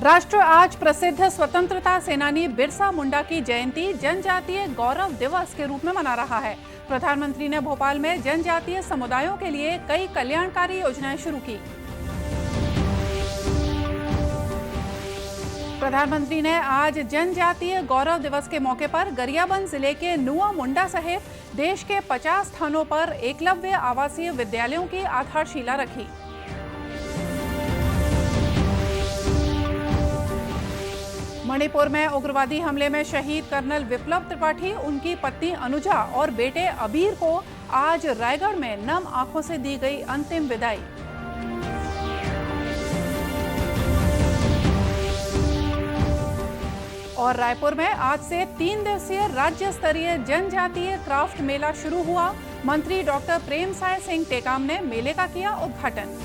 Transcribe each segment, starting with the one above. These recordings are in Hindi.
राष्ट्र आज प्रसिद्ध स्वतंत्रता सेनानी बिरसा मुंडा की जयंती जनजातीय गौरव दिवस के रूप में मना रहा है। प्रधानमंत्री ने भोपाल में जनजातीय समुदायों के लिए कई कल्याणकारी योजनाएं शुरू की। प्रधानमंत्री ने आज जनजातीय गौरव दिवस के मौके पर गरियाबंद जिले के नुआ मुंडा सहित देश के 50 स्थानों पर एकलव्य आवासीय विद्यालयों की आधारशिला रखी। मणिपुर में उग्रवादी हमले में शहीद कर्नल विप्लव त्रिपाठी, उनकी पत्नी अनुजा और बेटे अबीर को आज रायगढ़ में नम आंखों से दी गई अंतिम विदाई। और रायपुर में आज से 3 दिवसीय राज्य स्तरीय जनजातीय क्राफ्ट मेला शुरू हुआ। मंत्री डॉक्टर प्रेमसाय सिंह टेकाम ने मेले का किया उद्घाटन।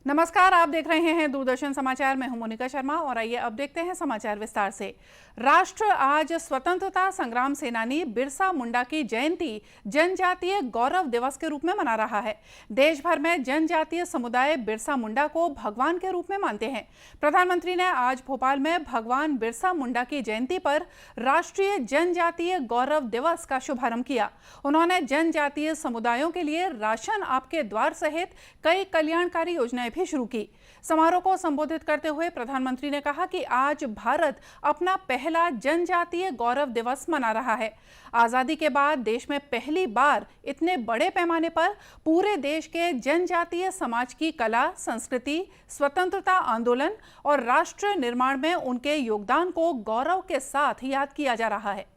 नमस्कार, आप देख रहे हैं दूरदर्शन समाचार। मैं हूं मोनिका शर्मा और आइए अब देखते हैं समाचार विस्तार से। राष्ट्र आज स्वतंत्रता संग्राम सेनानी बिरसा मुंडा की जयंती जनजातीय गौरव दिवस के रूप में मना रहा है। देश भर में जनजातीय समुदाय बिरसा मुंडा को भगवान के रूप में मानते हैं। प्रधानमंत्री ने आज भोपाल में भगवान बिरसा मुंडा की जयंती पर राष्ट्रीय जनजातीय गौरव दिवस का शुभारंभ किया। उन्होंने जनजातीय समुदायों के लिए राशन आपके द्वार सहित कई कल्याणकारी योजनाएं भी शुरू की। समारोह को संबोधित करते हुए प्रधानमंत्री ने कहा कि आज भारत अपना पहला जनजातीय गौरव दिवस मना रहा है। आजादी के बाद देश में पहली बार इतने बड़े पैमाने पर पूरे देश के जनजातीय समाज की कला, संस्कृति, स्वतंत्रता आंदोलन और राष्ट्र निर्माण में उनके योगदान को गौरव के साथ याद किया जा रहा है।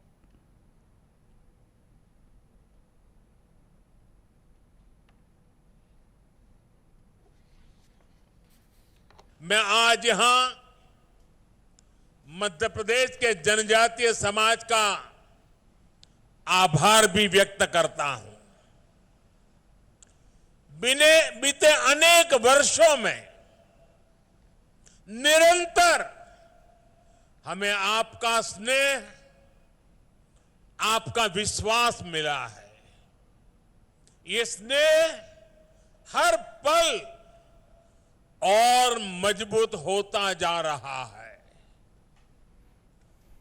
मैं आज यहां मध्य प्रदेश के जनजातीय समाज का आभार भी व्यक्त करता हूं। बीते अनेक वर्षों में निरंतर हमें आपका स्नेह, आपका विश्वास मिला है। ये स्नेह हर पल और मजबूत होता जा रहा है।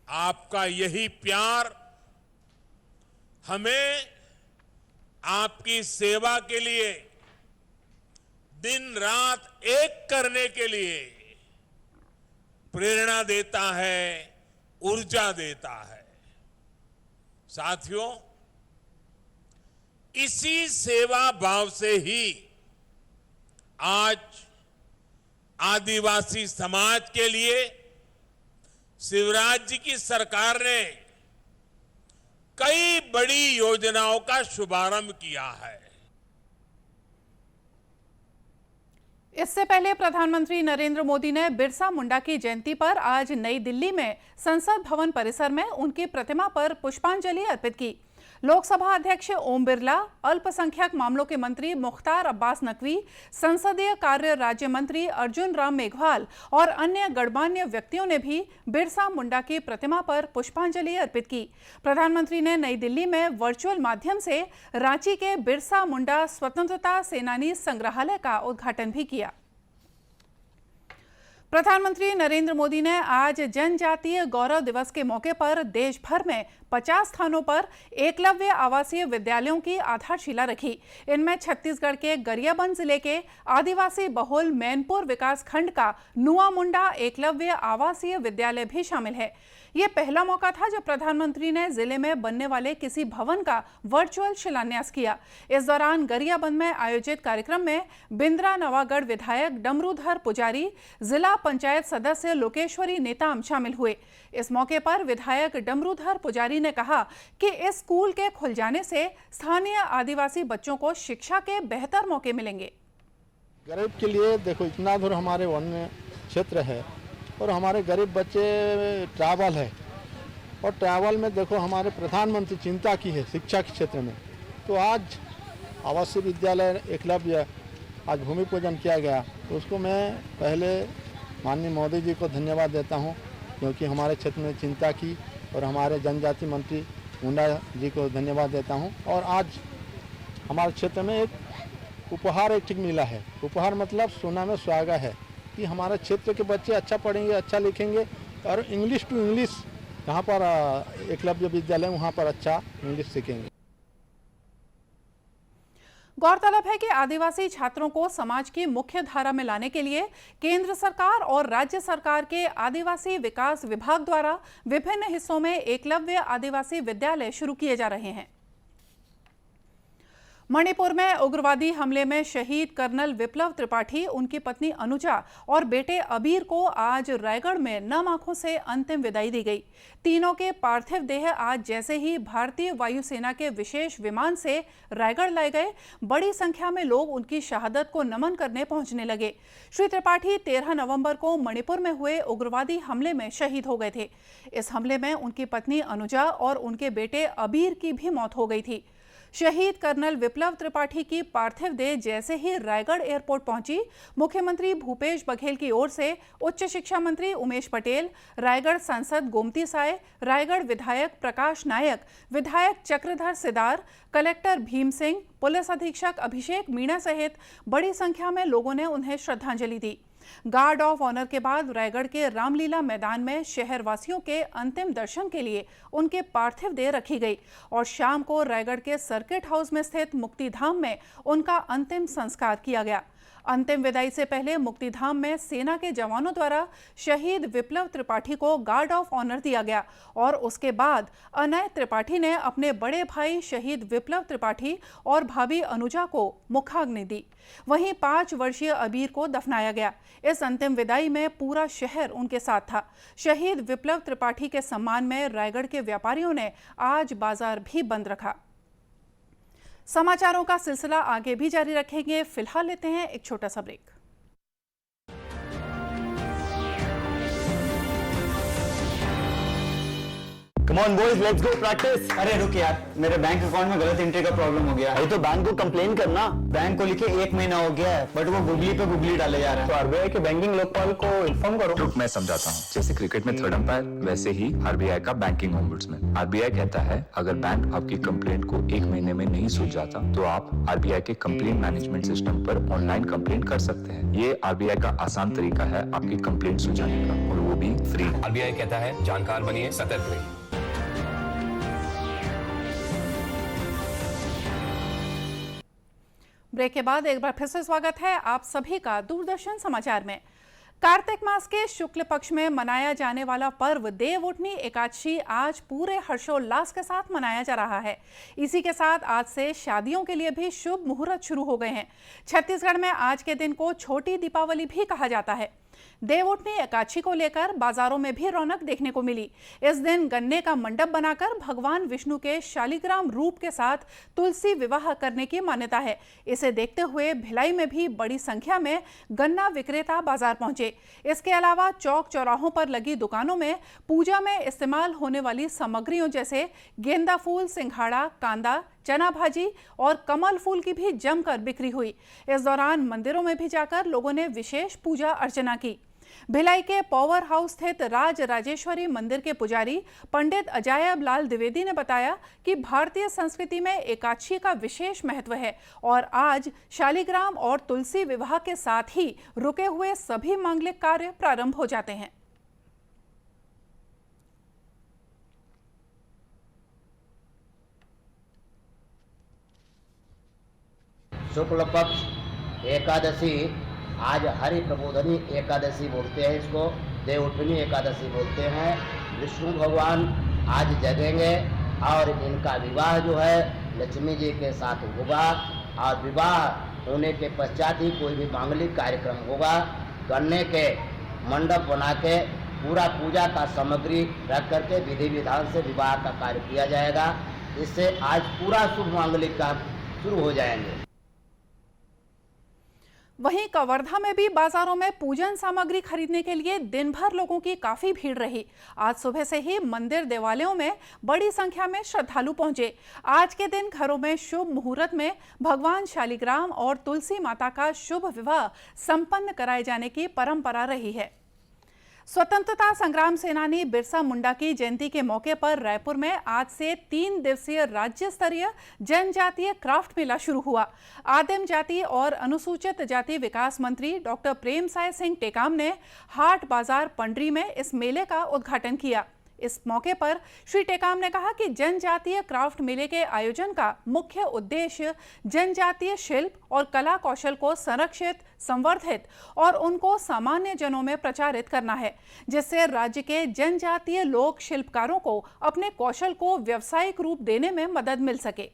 आपका यही प्यार हमें आपकी सेवा के लिए दिन रात एक करने के लिए प्रेरणा देता है, ऊर्जा देता है। साथियों, इसी सेवा भाव से ही आज आदिवासी समाज के लिए शिवराज जी की सरकार ने कई बड़ी योजनाओं का शुभारंभ किया है। इससे पहले प्रधानमंत्री नरेंद्र मोदी ने बिरसा मुंडा की जयंती पर आज नई दिल्ली में संसद भवन परिसर में उनकी प्रतिमा पर पुष्पांजलि अर्पित की। लोकसभा अध्यक्ष ओम बिरला, अल्पसंख्यक मामलों के मंत्री मुख्तार अब्बास नकवी, संसदीय कार्य राज्य मंत्री अर्जुन राम मेघवाल और अन्य गणमान्य व्यक्तियों ने भी बिरसा मुंडा की प्रतिमा पर पुष्पांजलि अर्पित की। प्रधानमंत्री ने नई दिल्ली में वर्चुअल माध्यम से रांची के बिरसा मुंडा स्वतंत्रता सेनानी संग्रहालय का उद्घाटन भी किया। प्रधानमंत्री नरेंद्र मोदी ने आज जनजातीय गौरव दिवस के मौके पर देश भर में 50 स्थानों पर एकलव्य आवासीय विद्यालयों की आधारशिला रखी। इनमें छत्तीसगढ़ के गरियाबंद जिले के आदिवासी बहुल मैनपुर विकास खंड का नुआ मुंडा एकलव्य आवासीय विद्यालय भी शामिल है। ये पहला मौका था जब प्रधानमंत्री ने जिले में बनने वाले किसी भवन का वर्चुअल शिलान्यास किया। इस दौरान गरियाबंद में आयोजित कार्यक्रम में बिंद्रा नवागढ़ विधायक डमरूधर पुजारी, जिला पंचायत सदस्य लोकेश्वरी नेताम शामिल हुए। इस मौके पर विधायक डमरूधर पुजारी ने कहा कि इस स्कूल के खुल जाने से स्थानीय आदिवासी बच्चों को शिक्षा के बेहतर मौके मिलेंगे। गरीब के लिए देखो इतना दूर हमारे वन क्षेत्र है और हमारे गरीब बच्चे ट्रैवल है और ट्रैवल में देखो हमारे प्रधानमंत्री चिंता की है शिक्षा के क्षेत्र में। तो आज आवासीय विद्यालय एकलव्य आज भूमि पूजन किया गया, तो उसको मैं पहले माननीय मोदी जी को धन्यवाद देता हूं क्योंकि हमारे क्षेत्र में चिंता की और हमारे जनजाति मंत्री मुंडा जी को धन्यवाद देता हूँ। और आज हमारे क्षेत्र में एक उपहार एक ठीक मिला है। उपहार मतलब सोना में सुहागा है कि हमारे क्षेत्र के बच्चे अच्छा पढ़ेंगे, अच्छा लिखेंगे और इंग्लिश टू इंग्लिश यहाँ पर एकलव्य विद्यालय वहाँ पर अच्छा इंग्लिश सीखेंगे। गौरतलब है कि आदिवासी छात्रों को समाज की मुख्य धारा में लाने के लिए केंद्र सरकार और राज्य सरकार के आदिवासी विकास विभाग द्वारा विभिन्न हिस्सों में एकलव्य आदिवासी विद्यालय शुरू किए जा रहे हैं। मणिपुर में उग्रवादी हमले में शहीद कर्नल विप्लव त्रिपाठी, उनकी पत्नी अनुजा और बेटे अबीर को आज रायगढ़ में नम आंखों से अंतिम विदाई दी गई। तीनों के पार्थिव देह आज जैसे ही भारतीय वायुसेना के विशेष विमान से रायगढ़ लाए गए, बड़ी संख्या में लोग उनकी शहादत को नमन करने पहुंचने लगे। श्री त्रिपाठी 13 नवंबर को मणिपुर में हुए उग्रवादी हमले में शहीद हो गए थे। इस हमले में उनकी पत्नी अनुजा और उनके बेटे अबीर की भी मौत हो गई थी। शहीद कर्नल विप्लव त्रिपाठी की पार्थिव देह जैसे ही रायगढ़ एयरपोर्ट पहुंची, मुख्यमंत्री भूपेश बघेल की ओर से उच्च शिक्षा मंत्री उमेश पटेल, रायगढ़ सांसद गोमती साय, रायगढ़ विधायक प्रकाश नायक, विधायक चक्रधर सिदार, कलेक्टर भीम सिंह, पुलिस अधीक्षक अभिषेक मीणा सहित बड़ी संख्या में लोगों ने उन्हें श्रद्धांजलि दी। गार्ड ऑफ ऑनर के बाद रायगढ़ के रामलीला मैदान में शहरवासियों के अंतिम दर्शन के लिए उनके पार्थिव देह रखी गई और शाम को रायगढ़ के सर्किट हाउस में स्थित मुक्तिधाम में उनका अंतिम संस्कार किया गया। अंतिम विदाई से पहले मुक्तिधाम में सेना के जवानों द्वारा शहीद विप्लव त्रिपाठी को गार्ड ऑफ ऑनर दिया गया और उसके बाद अनय त्रिपाठी ने अपने बड़े भाई शहीद विप्लव त्रिपाठी और भाभी अनुजा को मुखाग्नि दी। वहीं 5 वर्षीय अबीर को दफनाया गया। इस अंतिम विदाई में पूरा शहर उनके साथ था। शहीद विप्लव त्रिपाठी के सम्मान में रायगढ़ के व्यापारियों ने आज बाजार भी बंद रखा। समाचारों का सिलसिला आगे भी जारी रखेंगे। फिलहाल लेते हैं एक छोटा सा break. Come on boys, let's go practice. अरे रुक यार, मेरे बैंक अकाउंट में गलत एंट्री का प्रॉब्लम हो गया है। तो बैंक को कंप्लेन करना। बैंक को लिखे 1 महीना हो गया है, बट वो गुगली पे गुगली डाले जा रहा है। तो आरबीआई के बैंकिंग लोकपाल को इन्फॉर्म करो। रुक, मैं समझाता हूँ। जैसे क्रिकेट में थर्ड अंपायर, वैसे ही आरबीआई का बैंकिंग ओम्बुड्समैन। आरबीआई कहता है अगर बैंक आपकी कंप्लेंट को 1 महीने में नहीं सुलझाता तो आप आरबीआई के कंप्लेंट मैनेजमेंट सिस्टम पर ऑनलाइन कंप्लेंट कर सकते हैं। ये आरबीआई का आसान तरीका है आपकी कंप्लेंट सुलझाने का, और वो भी फ्री। आरबीआई कहता है जानकार बनिए, सतर्क रहिए। ब्रेक के बाद एक बार फिर से स्वागत है आप सभी का दूरदर्शन समाचार में। कार्तिक मास के शुक्ल पक्ष में मनाया जाने वाला पर्व देवउठनी एकादशी आज पूरे हर्षोल्लास के साथ मनाया जा रहा है। इसी के साथ आज से शादियों के लिए भी शुभ मुहूर्त शुरू हो गए हैं। छत्तीसगढ़ में आज के दिन को छोटी दीपावली भी कहा जाता है। देवउठनी एकादशी को लेकर बाजारों में भी रौनक देखने को मिली। इस दिन गन्ने का मंडप बनाकर भगवान विष्णु के शालिग्राम रूप के साथ तुलसी विवाह करने की मान्यता है। इसे देखते हुए भिलाई में भी बड़ी संख्या में गन्ना विक्रेता बाजार पहुंचे। इसके अलावा चौक चौराहों पर लगी दुकानों में पूजा में इस्तेमाल होने वाली सामग्रियों जैसे गेंदा फूल, सिंघाड़ा, कांदा, चना भाजी और कमल फूल की भी जमकर बिक्री हुई। इस दौरान मंदिरों में भी जाकर लोगों ने विशेष पूजा अर्चना की। भिलाई के पावर हाउस स्थित राज राजेश्वरी मंदिर के पुजारी पंडित अजायब लाल द्विवेदी ने बताया कि भारतीय संस्कृति में एकादशी का विशेष महत्व है और आज शालिग्राम और तुलसी विवाह के साथ ही रुके हुए सभी मांगलिक कार्य प्रारंभ हो जाते हैं। शुक्ल पक्ष एकादशी आज हरि प्रबोधनी एकादशी बोलते हैं, इसको देवउठनी एकादशी बोलते हैं। विष्णु भगवान आज जगेंगे और इनका विवाह जो है लक्ष्मी जी के साथ होगा और विवाह होने के पश्चात ही कोई भी मांगलिक कार्यक्रम होगा। गन्ने के मंडप बना के पूरा पूजा का सामग्री रख करके विधि विधान से विवाह का कार्य किया जाएगा। इससे आज पूरा शुभ मांगलिक काम शुरू हो जाएंगे। वहीं कवर्धा में भी बाजारों में पूजन सामग्री खरीदने के लिए दिन भर लोगों की काफी भीड़ रही। आज सुबह से ही मंदिर देवालयों में बड़ी संख्या में श्रद्धालु पहुंचे। आज के दिन घरों में शुभ मुहूर्त में भगवान शालिग्राम और तुलसी माता का शुभ विवाह संपन्न कराए जाने की परंपरा रही है। स्वतंत्रता संग्राम सेनानी बिरसा मुंडा की जयंती के मौके पर रायपुर में आज से 3 दिवसीय राज्य स्तरीय जनजातीय क्राफ्ट मेला शुरू हुआ। आदिम जाति और अनुसूचित जाति विकास मंत्री डॉक्टर प्रेमसाय सिंह टेकाम ने हाट बाजार पंडरी में इस मेले का उद्घाटन किया। इस मौके पर श्री टेकाम ने कहा कि जनजातीय क्राफ्ट मेले के आयोजन का मुख्य उद्देश्य जनजातीय शिल्प और कला कौशल को संरक्षित, संवर्धित और उनको सामान्य जनों में प्रचारित करना है, जिससे राज्य के जनजातीय लोक शिल्पकारों को अपने कौशल को व्यावसायिक रूप देने में मदद मिल सके।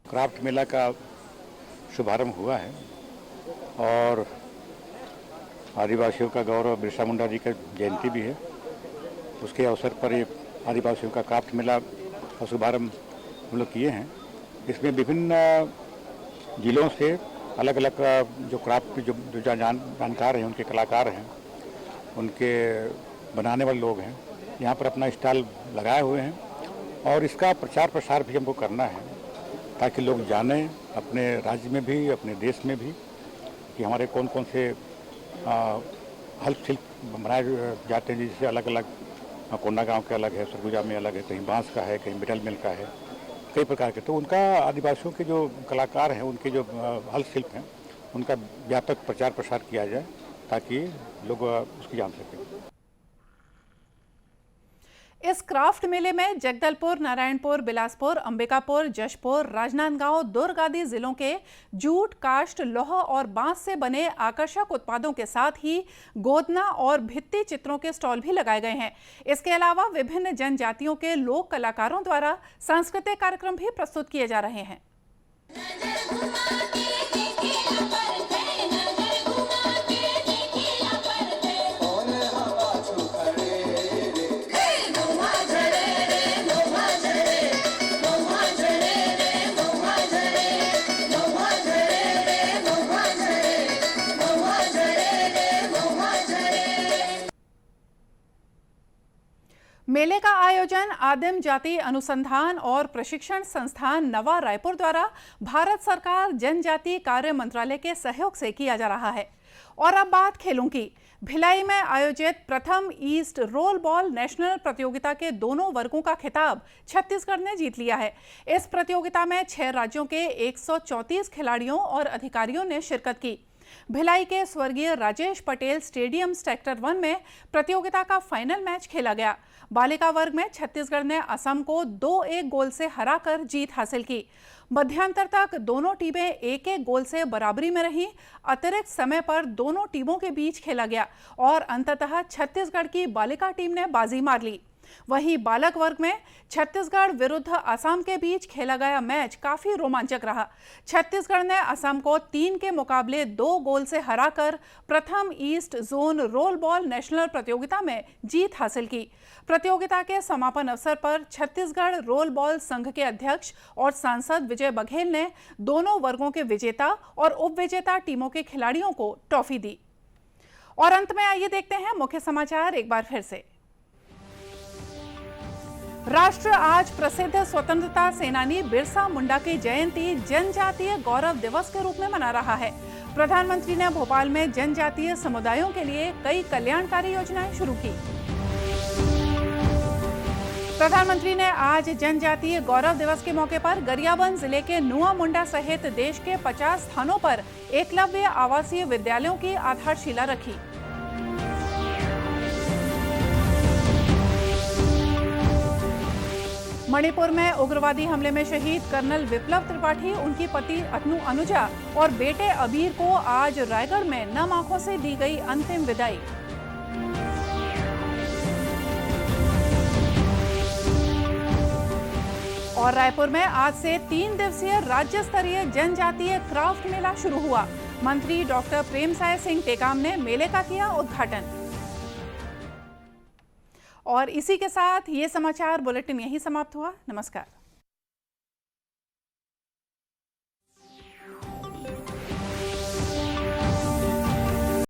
क्राफ्ट मेला का शुभारंभ हुआ है और आदिवासियों का गौरव बिरसा मुंडा जी का जयंती भी है। उसके अवसर पर ये आदिवासियों का क्राफ्ट मेला का शुभारंभ हम लोग किए हैं। इसमें विभिन्न जिलों से अलग अलग जो क्राफ्ट जो जानकार हैं, उनके कलाकार हैं, उनके बनाने वाले लोग हैं, यहाँ पर अपना स्टॉल लगाए हुए हैं और इसका प्रचार प्रसार भी हमको करना है ताकि लोग जानें अपने राज्य में भी, अपने देश में भी, कि हमारे कौन कौन से हस्तशिल्प बनाए जाते हैं। जिससे अलग अलग कोंडा गांव के अलग है, सरगुजा में अलग है, कहीं बांस का है, कहीं मिडल मिल का है, कई प्रकार के। तो उनका आदिवासियों के जो कलाकार हैं, उनके जो हस्तशिल्प हैं, उनका व्यापक प्रचार प्रसार किया जाए ताकि लोग उसकी जान सकें। इस क्राफ्ट मेले में जगदलपुर, नारायणपुर, बिलासपुर, अंबिकापुर, जशपुर, राजनांदगांव, दुर्ग आदि जिलों के जूट, काष्ठ, लौह और बांस से बने आकर्षक उत्पादों के साथ ही गोदना और भित्ति चित्रों के स्टॉल भी लगाए गए हैं। इसके अलावा विभिन्न जनजातियों के लोक कलाकारों द्वारा सांस्कृतिक कार्यक्रम भी प्रस्तुत किए जा रहे हैं। मेले का आयोजन आदिम जाति अनुसंधान और प्रशिक्षण संस्थान नवा रायपुर द्वारा भारत सरकार जनजातीय कार्य मंत्रालय के सहयोग से किया जा रहा है। और अब बात खेलों की। भिलाई में आयोजित प्रथम ईस्ट रोल बॉल नेशनल प्रतियोगिता के दोनों वर्गों का खिताब छत्तीसगढ़ ने जीत लिया है। इस प्रतियोगिता में 6 राज्यों के 134 खिलाड़ियों और अधिकारियों ने शिरकत की। भिलाई के स्वर्गीय राजेश पटेल स्टेडियम सेक्टर 1 में प्रतियोगिता का फाइनल मैच खेला गया। बालिका वर्ग में छत्तीसगढ़ ने असम को 2-1 गोल से हराकर जीत हासिल की। मध्यांतर तक दोनों टीमें 1-1 गोल से बराबरी में रहीं। अतिरिक्त समय पर दोनों टीमों के बीच खेला गया और अंततः छत्तीसगढ़ की बालिका टीम ने बाजी मार ली। वहीं बालक वर्ग में छत्तीसगढ़ विरुद्ध असम के बीच खेला गया मैच काफी रोमांचक रहा। छत्तीसगढ़ ने असम को 3 के मुकाबले 2 गोल से हराकर प्रथम east zone role ball national प्रतियोगिता में जीत हासिल की। प्रतियोगिता के समापन अवसर पर छत्तीसगढ़ रोल बॉल संघ के अध्यक्ष और सांसद विजय बघेल ने दोनों वर्गों के विजेता और उपविजेता टीमों के खिलाड़ियों को ट्रॉफी दी। और अंत में आइए देखते हैं मुख्य समाचार एक बार फिर से। राष्ट्र आज प्रसिद्ध स्वतंत्रता सेनानी बिरसा मुंडा की जयंती जनजातीय गौरव दिवस के रूप में मना रहा है। प्रधानमंत्री ने भोपाल में जनजातीय समुदायों के लिए कई कल्याणकारी योजनाएं शुरू की। प्रधानमंत्री ने आज जनजातीय गौरव दिवस के मौके पर गरियाबंद जिले के नुआ मुंडा सहित देश के 50 स्थानों पर एकलव्य आवासीय विद्यालयों की आधारशिला रखी। मणिपुर में उग्रवादी हमले में शहीद कर्नल विप्लव त्रिपाठी, उनकी पति अनुजा और बेटे अबीर को आज रायगढ़ में नम आंखों से दी गई अंतिम विदाई। और रायपुर में आज से 3 दिवसीय राज्य स्तरीय जनजातीय क्राफ्ट मेला शुरू हुआ। मंत्री डॉक्टर प्रेमसाय सिंह टेकाम ने मेले का किया उद्घाटन। और इसी के साथ ये समाचार बुलेटिन यहीं समाप्त हुआ। नमस्कार।